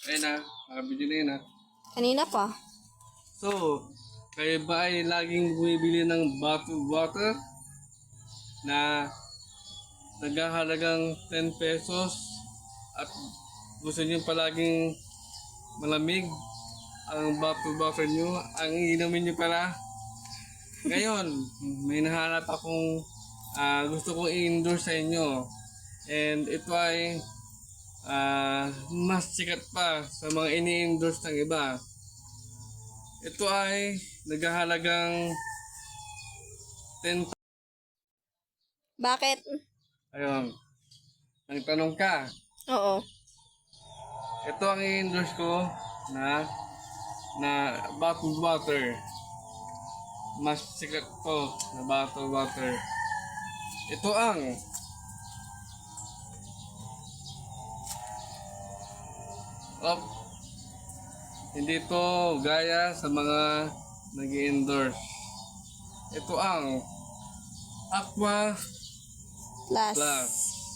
Ayun na, nakabidyo na yun ha. Kanina pa. So, kayo ba ay laging bumibili ng bottled water na naghahalagang 10 pesos at gusto niyo palaging malamig ang bottled water niyo, ang iinumin niyo pala? Ngayon, may nahanap akong gusto kong i-endorse sa inyo. And ito ay mas sikat pa sa mga ini-endorse ng iba. Ito ay naghahalagang 10. Bakit? Ayun. Nagtanong ka. Oo. Ito ang i-endorse ko na bottled water. Mas sikat to na bottled water. Ito ang hindi to gaya sa mga nag-endorse. Ito ang Aqua Plus. Plus.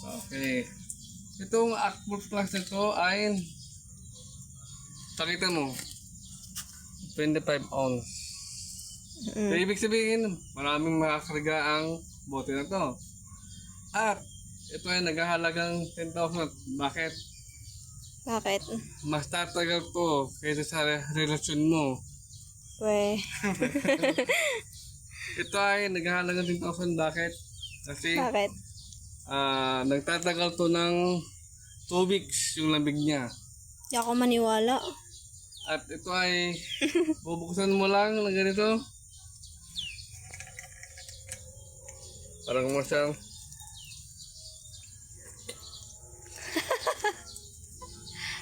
Okay. Itong Aqua Plus na to ay pakita mo 25 ounce. So, ibig sabihin, maraming makakarga ang bote na to. At ito ay naghahalagang 10,000. Bakit? Bakit? Mas tatagal to kaysa sa relasyon mo. We. Ito ay naghahalagang 10,000. Bakit? Kasi Bakit? nagtatagal to ng 2 weeks yung lamig niya. Di ako maniwala. At ito ay bubuksan mo lang na ganito. Parang mo siyang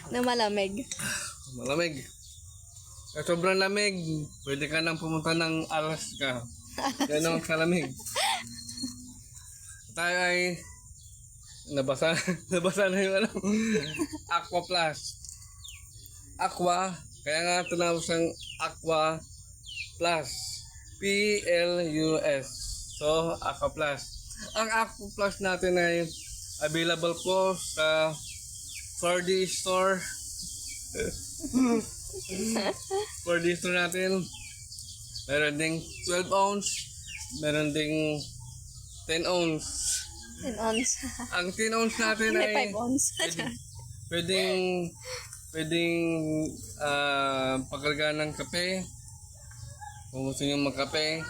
Na malamig. malamig. At sobrang lamig, pwede ka nang pumunta ng Alaska. Ganon kalamig. Tayo ay nabasa na yung Aqua Plus. Aqua, kaya nga tinawag siyang Aqua Plus. Plus. So, Aqua Plus. Ang Aqua Plus natin ay available po sa 4D store. 4D store natin. Meron ding 12 ounce. Meron ding 10 ounce. 10 ounce. Ang 10 ounce natin Hindi, ay 5 ounce. pwedeng pagkarga ng kape. Kung gusto nyo magkape.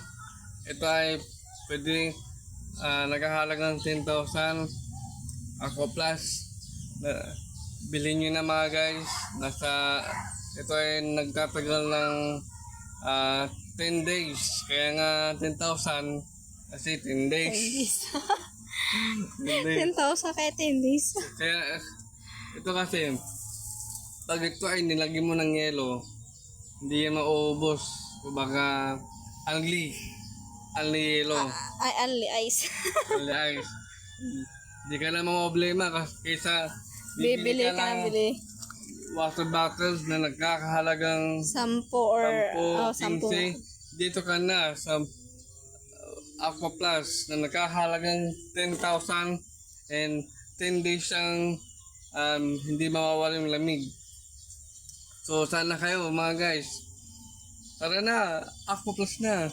Ito ay pwedeng naghahalagang 10,000 Aqua Plus. Bilhin nyo na mga guys. Ito ay nagtatagal ng 10 days. Kaya nga 10,000 kasi 10 days. 10 days. 10,000 kaya 10 days. Kaya ito kasi pag ito ay nilagyan mo ng yelo, hindi yan mauubos. Kumbaga only yelo. Ay, only ice. Only ice. Hindi ka na problema kaysa Bibili ka ng na bili. water bottles na nagkakahalagang 10 or 10, 15. Dito ka na sa Aqua Plus na nagkakahalagang 10,000 and 10 days ang hindi mawawala yung lamig. So sana kayo mga guys. Tara na, Aqua Plus na.